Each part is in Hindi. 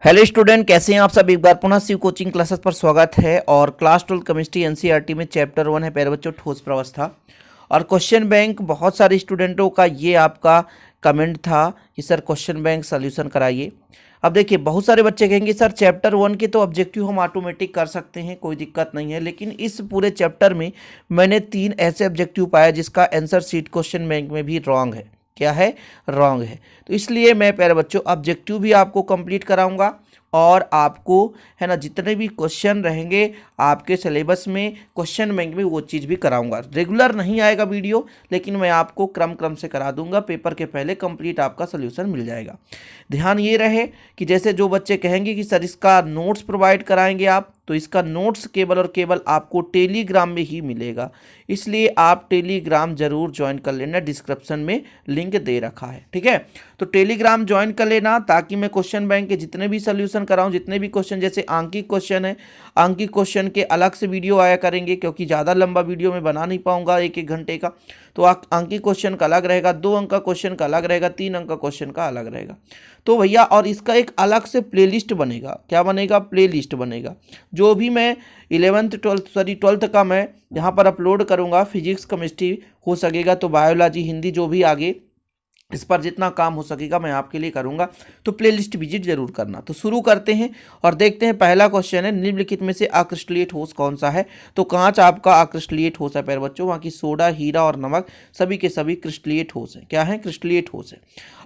हेलो स्टूडेंट, कैसे हैं आप सब। एक बार पुनः शिव कोचिंग क्लासेस पर स्वागत है। और क्लास 12 केमिस्ट्री एनसीईआरटी में चैप्टर 1 है प्यारे बच्चों ठोस प्रावस्था। और क्वेश्चन बैंक बहुत सारे स्टूडेंटों का ये आपका कमेंट था कि सर क्वेश्चन बैंक सॉल्यूशन कराइए। अब देखिए, बहुत सारे बच्चे कहेंगे सर चैप्टर 1 के तो ऑब्जेक्टिव हम ऑटोमेटिक कर सकते हैं, कोई दिक्कत नहीं है, लेकिन इस पूरे चैप्टर में मैंने 3 ऐसे ऑब्जेक्टिव पाया जिसका आंसर शीट क्वेश्चन बैंक में भी रॉन्ग है। क्या है? रॉन्ग है। तो इसलिए मैं प्यारे बच्चों ऑब्जेक्टिव भी आपको कंप्लीट कराऊंगा और आपको है ना जितने भी क्वेश्चन रहेंगे आपके सिलेबस में क्वेश्चन बैंक में वो चीज़ भी कराऊंगा। रेगुलर नहीं आएगा वीडियो, लेकिन मैं आपको क्रम से करा दूंगा। पेपर के पहले कंप्लीट आपका सोल्यूशन मिल जाएगा। ध्यान ये रहे कि जैसे जो बच्चे कहेंगे कि सर इसका नोट्स प्रोवाइड कराएंगे आप, तो इसका नोट्स केवल और केवल आपको टेलीग्राम में ही मिलेगा। इसलिए आप टेलीग्राम जरूर ज्वाइन कर लेना, डिस्क्रिप्शन में लिंक दे रखा है, ठीक है। तो टेलीग्राम ज्वाइन कर लेना ताकि मैं क्वेश्चन बैंक के जितने भी सोल्यूशन कराऊं, जितने भी क्वेश्चन, जैसे आंकिक क्वेश्चन है, आंकिक क्वेश्चन के अलग से वीडियो आया करेंगे, क्योंकि ज़्यादा लंबा वीडियो मैं बना नहीं पाऊंगा एक घंटे का। तो आंकिक क्वेश्चन का अलग रहेगा, 2 अंक का क्वेश्चन का अलग रहेगा, 3 अंक का क्वेश्चन का अलग रहेगा। तो भैया, और इसका एक अलग से प्लेलिस्ट बनेगा। क्या बनेगा? प्लेलिस्ट बनेगा। जो भी मैं 12th का मैं यहाँ पर अपलोड करूँगा, फिजिक्स केमिस्ट्री हो सकेगा तो बायोलॉजी हिंदी जो भी आगे इस पर जितना काम हो सकेगा मैं आपके लिए करूंगा। तो प्लेलिस्ट विजिट जरूर करना। तो शुरू करते हैं और देखते हैं। पहला क्वेश्चन है, निम्नलिखित में से अक्रिस्टलीय ठोस कौन सा है? तो कांच आपका अक्रिस्टलीय ठोस है प्यारे बच्चों। वहाँ की सोडा, हीरा और नमक सभी के सभी क्रिस्टलीय ठोस है। क्या है? क्रिस्टलीय ठोस है।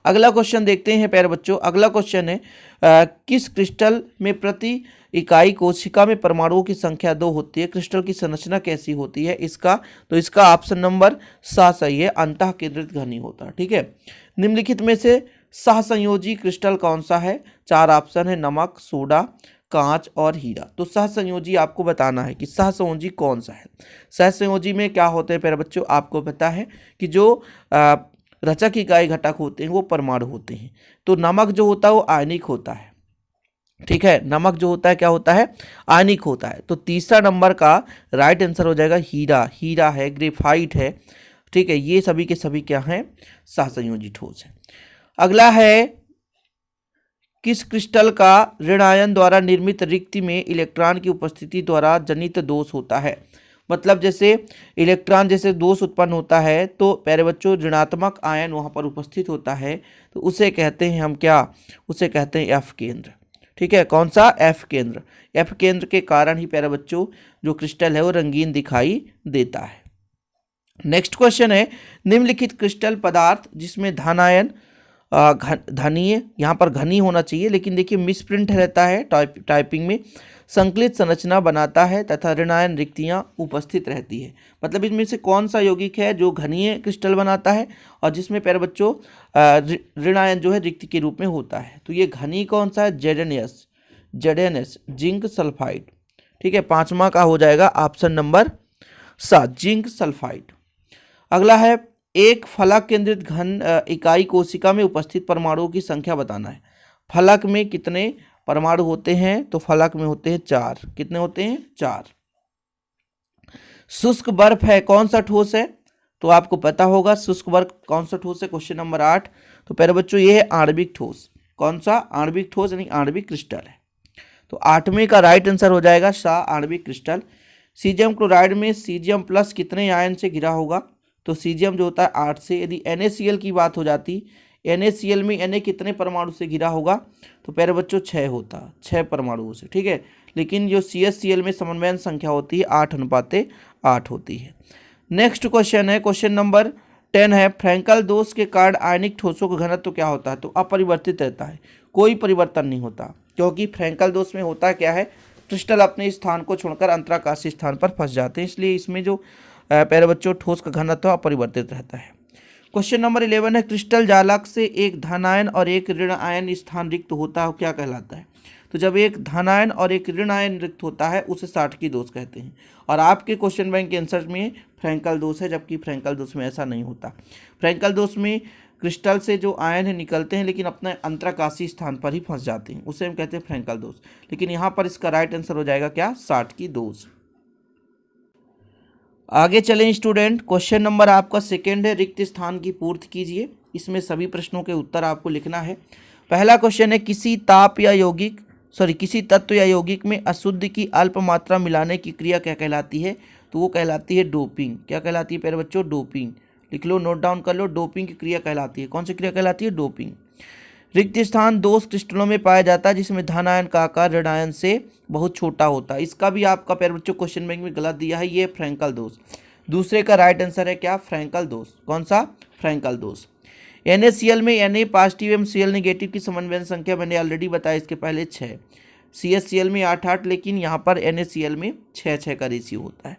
अगला क्वेश्चन देखते हैं प्यारे बच्चों। अगला क्वेश्चन है, किस क्रिस्टल में प्रति इकाई कोशिका में परमाणुओं की संख्या 2 होती है? क्रिस्टल की संरचना कैसी होती है इसका? तो इसका ऑप्शन नंबर 7 सही है, अंतः केंद्रित घनी होता है, ठीक है। निम्नलिखित में से सहसंयोजी क्रिस्टल कौन सा है? 4 ऑप्शन है, नमक, सोडा, कांच और हीरा। तो सहसंयोजी आपको बताना है कि सहसंयोजी कौन सा है। सहसंयोजी में क्या होते हैं प्यारे बच्चों? आपको पता है कि जो रचक इकाई घटक होते हैं वो परमाणु होते हैं। तो नमक जो होता है वो आयनिक होता है, ठीक है। नमक जो होता है क्या होता है? आयनिक होता है। तो तीसरा नंबर का राइट आंसर हो जाएगा हीरा। हीरा है, ग्रेफाइट है, ठीक है। ये सभी के सभी क्या हैं? सहसंयोजी ठोस है। अगला है, किस क्रिस्टल का ऋण आयन द्वारा निर्मित रिक्ति में इलेक्ट्रॉन की उपस्थिति द्वारा जनित दोष होता है? मतलब जैसे इलेक्ट्रॉन जैसे दोष उत्पन्न होता है तो प्यारे बच्चों ऋणात्मक आयन वहां पर उपस्थित होता है, तो उसे कहते हैं हम क्या? उसे कहते हैं एफ केंद्र, ठीक है। कौन सा? एफ केंद्र। एफ केंद्र के कारण ही प्यारे बच्चों जो क्रिस्टल है वो रंगीन दिखाई देता है। नेक्स्ट क्वेश्चन है, निम्नलिखित क्रिस्टल पदार्थ जिसमें धनायन धनीय, यहाँ पर घनी होना चाहिए, लेकिन देखिए मिसप्रिंट रहता है टाइपिंग में, संकलित संरचना बनाता है तथा ऋणायन रिक्तियाँ उपस्थित रहती है। मतलब इनमें से कौन सा यौगिक है जो घनीय क्रिस्टल बनाता है और जिसमें प्यारे बच्चों ऋणायन जो है रिक्ति के रूप में होता है? तो ये घनी कौन सा है? जेडेनएस, जिंक सल्फाइड, ठीक है। 5वां का हो जाएगा ऑप्शन नंबर 7, जिंक सल्फाइड। अगला है, एक फलक केंद्रित घन इकाई कोशिका में उपस्थित परमाणुओं की संख्या बताना है। फलक में कितने परमाणु होते हैं? तो फलक में होते हैं 4। कितने होते हैं? 4। शुष्क बर्फ है, कौन सा ठोस है? तो आपको पता होगा शुष्क बर्फ कौन सा ठोस है, क्वेश्चन नंबर 8। तो प्यारे बच्चों ये है आणविक ठोस। कौन सा? आणविक ठोस यानी आणविक क्रिस्टल है। तो 8वें का राइट आंसर हो जाएगा आणविक क्रिस्टल। सीजियम क्लोराइड में सीजियम प्लस कितने आयन से घिरा होगा? तो सीजियम जो होता है 8 से। यदि NaCl की बात हो जाती, NaCl में Na कितने परमाणु से घिरा होगा? तो प्यारे बच्चों 6 होता, 6 परमाणुओं से, ठीक है। लेकिन जो CH_Cl में समन्वयन संख्या होती है 8:8 होती है। नेक्स्ट क्वेश्चन है, क्वेश्चन नंबर 10 है, फ्रैंकल दोष के कारण आयनिक ठोसों का घनत्व क्या होता है? तो अपरिवर्तित रहता है, कोई परिवर्तन नहीं होता, क्योंकि फ्रैंकल दोष में होता क्या है? क्रिस्टल अपने स्थान को छोड़कर अंतराकाशीय स्थान पर फंस जाते हैं, इसलिए इसमें जो प्यारे बच्चों ठोस का घनत्व अपरिवर्तित रहता है। क्वेश्चन नंबर 11 है, क्रिस्टल जालक से एक धनायन और एक ऋण आयन स्थान रिक्त होता है, क्या कहलाता है? तो जब एक धनायन और एक ऋण आयन रिक्त होता है उसे साटकी दोष कहते हैं। और आपके क्वेश्चन बैंक के आंसर में फ्रैंकल दोष है, जबकि फ्रैंकल दोष में ऐसा नहीं होता। फ्रैंकल दोष में क्रिस्टल से जो आयन है निकलते हैं लेकिन अपने अंतराकाशीय स्थान पर ही फंस जाते हैं, उसे हम कहते हैं फ्रैंकल दोष। लेकिन यहाँ पर इसका राइट आंसर हो जाएगा क्या? साटकी दोष। आगे चलें स्टूडेंट, क्वेश्चन नंबर आपका 2 है, रिक्त स्थान की पूर्ति कीजिए। इसमें सभी प्रश्नों के उत्तर आपको लिखना है। पहला क्वेश्चन है किसी तत्व या यौगिक में अशुद्ध की अल्प मात्रा मिलाने की क्रिया क्या कहलाती है? तो वो कहलाती है डोपिंग। क्या कहलाती है प्यारे बच्चों? डोपिंग। लिख लो, नोट डाउन कर लो, डोपिंग की क्रिया कहलाती है। कौन सी क्रिया कहलाती है? डोपिंग। रिक्त स्थान दोष क्रिस्टलों में पाया जाता है जिसमें धन आयन का आकार ऋण आयन से बहुत छोटा होता है। इसका भी आपका प्यारे बच्चों क्वेश्चन बैंक में गलत दिया है, ये फ्रैंकल दोष। दूसरे का राइट आंसर है क्या? फ्रैंकल दोष। कौन सा? फ्रैंकल दोष। NaCl में Na पॉजिटिव एवं Cl नेगेटिव की समन्वय संख्या मैंने ऑलरेडी बताया इसके पहले 6। CaCl में 8-8, लेकिन यहाँ पर NaCl में 6-6 का रेशियो होता है।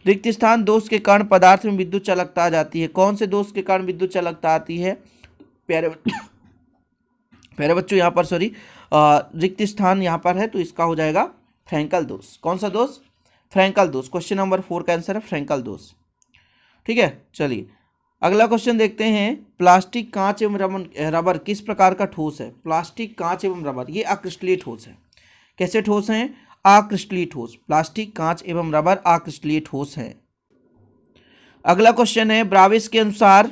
रिक्त स्थान दोष के कारण पदार्थ में विद्युत चालकता आ जाती है। कौन से दोष के कारण विद्युत चालकता आती है प्यारे बच्चों? यहाँ पर रिक्त स्थान यहाँ पर है तो इसका हो जाएगा फ्रैंकल दोष। कौन सा दोष? फ्रैंकल दोष। क्वेश्चन नंबर 4 का आंसर है फ्रैंकल दोष। ठीक है, चलिए अगला क्वेश्चन देखते हैं। प्लास्टिक, कांच एवं रबर किस प्रकार का ठोस है? प्लास्टिक, कांच एवं रबर ये अक्रिस्टलीय ठोस है। कैसे ठोस हैं? अक्रिस्टलीय ठोस। प्लास्टिक, कांच एवं रबर अक्रिस्टलीय ठोस है। अगला क्वेश्चन है, ब्राविस के अनुसार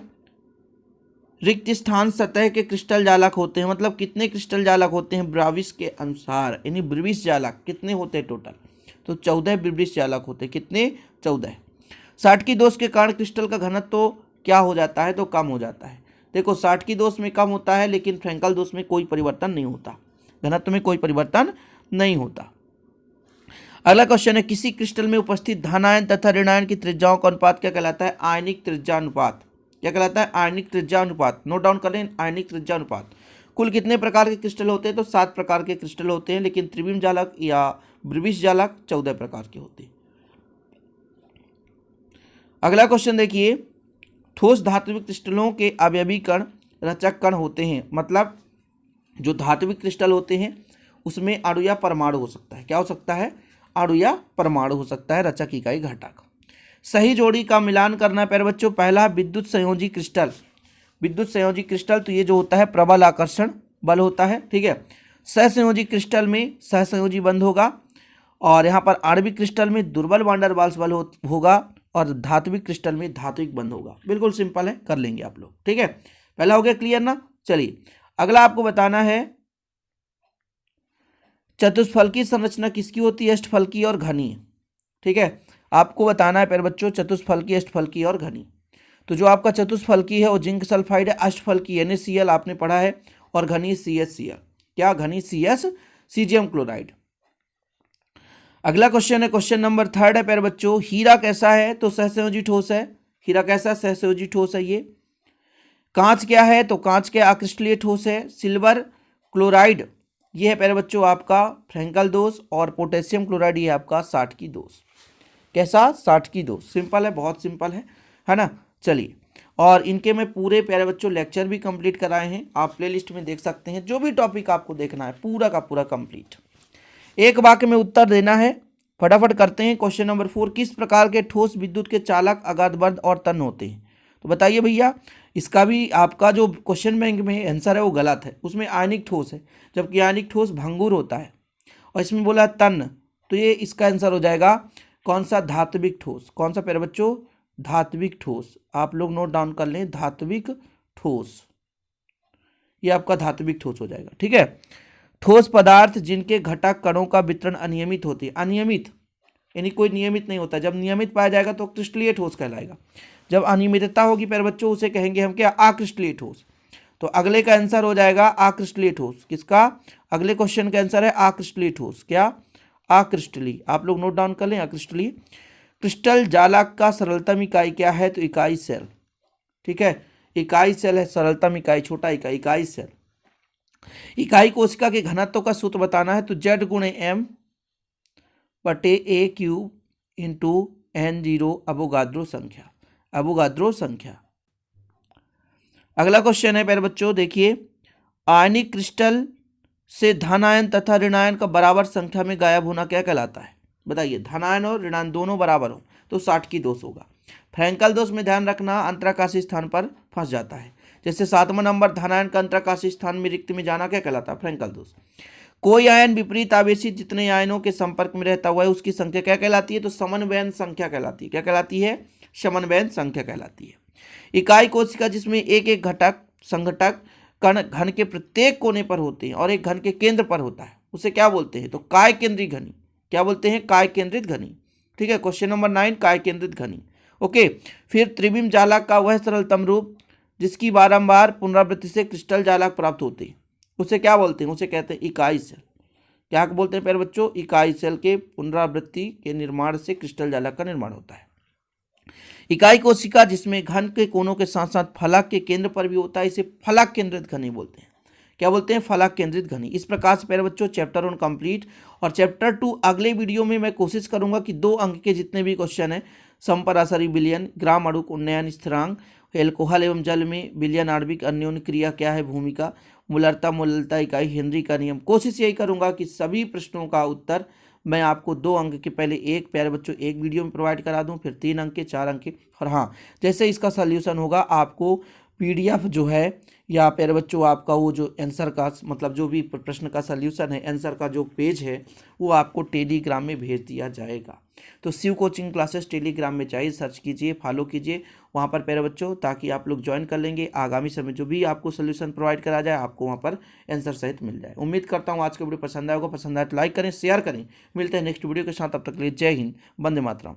रिक्त स्थान सतह के क्रिस्टल जालक होते हैं। मतलब कितने क्रिस्टल जालक होते हैं ब्राविस के अनुसार? यानी ब्रिविस जालक कितने होते हैं टोटल? तो 14 ब्रिविस जालक होते हैं। कितने? 14। साटकी दोष के कारण क्रिस्टल का घनत्व तो क्या हो जाता है? तो कम हो जाता है। देखो, साटकी दोष में कम होता है, लेकिन फ्रैंकल दोष में कोई परिवर्तन नहीं होता, घनत्व में कोई परिवर्तन नहीं होता। अगला क्वेश्चन है, किसी क्रिस्टल में उपस्थित धनायन तथा ऋणायन की त्रिज्याओं का अनुपात क्या कहलाता है? आयनिक त्रिज्या अनुपात। क्या कहलाता है? आयनिक त्रिज्या अनुपात। नोट डाउन कर लें, आयनिक त्रिज्या अनुपात। कुल कितने प्रकार के क्रिस्टल होते हैं? तो 7 प्रकार के क्रिस्टल होते हैं, लेकिन त्रिविम जालक या ब्रिविस जालक 14 प्रकार के होते हैं। अगला क्वेश्चन देखिए, ठोस धात्विक क्रिस्टलों के अवयवी कण रचक कण होते हैं। मतलब जो धात्विक क्रिस्टल होते हैं उसमें अणु या परमाणु हो सकता है। क्या हो सकता है? अणु या परमाणु हो सकता है। रचक, इकाई, घटक। सही जोड़ी का मिलान करना है प्यारे बच्चों। पहला विद्युत संयोजी क्रिस्टल। विद्युत संयोजी क्रिस्टल तो ये जो होता है प्रबल आकर्षण बल होता है। ठीक है। सहसंयोजी क्रिस्टल में सहसंयोजी बंध होगा, और यहाँ पर आणविक क्रिस्टल में दुर्बल वान डेर वाल्स बल होगा, और धात्विक क्रिस्टल में धात्विक बंध होगा। बिल्कुल सिंपल है, कर लेंगे आप लोग। ठीक है, पहला हो गया क्लियर ना। चलिए अगला आपको बताना है, चतुष्फलकी संरचना किसकी होती है? अष्टफलकी और घनी। ठीक है, आपको बताना है प्यारे बच्चों चतुष्फलकी, अष्टफलकी और घनी। तो जो आपका चतुष्फलकी है वो जिंक सल्फाइड है, अष्टफलकी NaCl आपने पढ़ा है, और घनी CsCl। क्या? घनी CS, सीजियम क्लोराइड। अगला क्वेश्चन है, क्वेश्चन नंबर 3 है प्यारे बच्चों, हीरा कैसा है? तो सहसंयोजी ठोस है। हीरा कैसा? सहसंयोजी ठोस है ये। कांच क्या है? तो कांच के अक्रिस्टलीय ठोस है। सिल्वर क्लोराइड ये है प्यारे बच्चों आपका फ्रैंकल दोष, और पोटेशियम क्लोराइड ये आपका साटकी दोष। कैसा? साटकी दोष। सिंपल है, बहुत सिंपल है ना। चलिए, और इनके मैं पूरे प्यारे बच्चों लेक्चर भी कंप्लीट कराए हैं, आप प्लेलिस्ट में देख सकते हैं। जो भी टॉपिक आपको देखना है पूरा का पूरा कंप्लीट। एक वाक्य में उत्तर देना है, फटाफट करते हैं। क्वेश्चन नंबर 4, किस प्रकार के ठोस विद्युत के चालक अगाधवर्ध और तन होते हैं? तो बताइए भैया, इसका भी आपका जो क्वेश्चन बैंक में आंसर है वो गलत है। उसमें आयनिक ठोस है, जबकि आयनिक ठोस भंगुर होता है, और इसमें बोला तन, तो ये इसका आंसर हो जाएगा कौन सा? धात्विक ठोस। कौन सा प्यारे बच्चों? धात्विक ठोस। आप लोग नोट डाउन कर लें, धात्विक ठोस, ये आपका धात्विक ठोस हो जाएगा। ठीक है। ठोस पदार्थ जिनके घटक कणों का वितरण अनियमित होती है। अनियमित यानी कोई नियमित नहीं होता। जब नियमित पाया जाएगा तो क्रिस्टलीय ठोस कहलाएगा। जब अनियमितता होगी प्यारे बच्चों उसे कहेंगे हम क्या? अक्रिस्टलीय ठोस। तो अगले का आंसर हो जाएगा अक्रिस्टलीय ठोस। किसका? अगले क्वेश्चन का आंसर है अक्रिस्टलीय ठोस। क्या? अक्रिस्टलीय। आप लोग नोट डाउन कर लें, अक्रिस्टलीय। क्रिस्टल जालक का सरलतम इकाई क्या है? तो इकाई सेल। ठीक है, इकाई सेल है सरलतम इकाई, छोटा इकाई, इकाई सेल। इकाई कोशिका के घनत्व का सूत्र बताना है, तो Z गुणे M बटे A³ इंटू N0 अवोगाद्रो संख्या। अवोगाद्रो संख्या। अगला क्वेश्चन है प्यारे बच्चों, देखिए, आयनिक क्रिस्टल से धनायन तथा ऋणायन का बराबर संख्या में गायब होना क्या कहलाता है? बताइए, धनायन और ऋणायन दोनों बराबर हो तो साटकी दोष होगा। फ्रैंकल दोष में ध्यान रखना, अंतराकाशी स्थान पर फंस जाता है। जैसे 7वां नंबर धनायन का अंतराकाशी स्थान में रिक्त में जाना क्या कहलाता है? फ्रैंकल दोष। कोई आयन विपरीत आवेशित जितने आयनों के संपर्क में रहता हुआ है उसकी संख्या क्या कहलाती है? तो समन्वयन संख्या कहलाती है। क्या कहलाती है? समन्वयन संख्या कहलाती है। इकाई कोशिका जिसमें एक एक घटक संघटक कण घन के प्रत्येक कोने पर होते हैं और एक घन के केंद्र पर होता है, उसे क्या बोलते हैं? तो काय केंद्रीय घनी। क्या बोलते हैं? काय केंद्रित घनी। ठीक है, क्वेश्चन नंबर 9 काय केंद्रित घनी। ओके, फिर त्रिविम जालक का वह सरलतम रूप जिसकी बारंबार पुनरावृत्ति से क्रिस्टल जालक प्राप्त होते हैं, उसे क्या बोलते हैं? उसे कहते हैं इकाई सेल। क्या बोलते हैं प्यारे बच्चों? इकाई सेल के पुनरावृत्ति के निर्माण से क्रिस्टल जालक का निर्माण होता है। इकाई कोशिका जिसमें घन के कोनों के साथ साथ फलक के केंद्र पर भी होता है, इसे फलक केंद्रित घनी बोलते हैं। क्या बोलते हैं? फलक केंद्रित घनी। इस प्रकार से प्यारे बच्चों चैप्टर 1 कंप्लीट। और चैप्टर 2 अगले वीडियो में मैं कोशिश करूंगा कि 2 अंक के जितने भी क्वेश्चन हैं, समपराशरी विलयन, ग्राम अणुक उन्नयन स्थिरांक, एल्कोहल एवं जल में विलयन आणविक अन्योन्य क्रिया क्या है, भूमिका, मूलरता मूललता इकाई, हेनरी का नियम, कोशिश यही करूंगा कि सभी प्रश्नों का उत्तर मैं आपको 2 अंक के पहले एक प्यारे बच्चों एक वीडियो में प्रोवाइड करा दूं, फिर 3 अंक के, 4 अंक के। और हाँ, जैसे इसका सल्यूशन होगा आपको पीडीएफ जो है या प्यारे बच्चों आपका वो जो आंसर का मतलब जो भी प्रश्न का सल्यूशन है, आंसर का जो पेज है, वो आपको टेलीग्राम में भेज दिया जाएगा। तो शिव कोचिंग क्लासेस टेलीग्राम में चाहिए, सर्च कीजिए, फॉलो कीजिए वहाँ पर प्यारे बच्चों, ताकि आप लोग ज्वाइन कर लेंगे। आगामी समय जो भी आपको सोल्यूशन प्रोवाइड करा जाए आपको वहाँ पर आंसर सहित मिल जाए। उम्मीद करता हूँ आज का वीडियो पसंद आएगा। पसंद आए तो लाइक करें, शेयर करें। मिलते हैं नेक्स्ट वीडियो के साथ, तब तक के लिए जय हिंद, वंदे मातरम।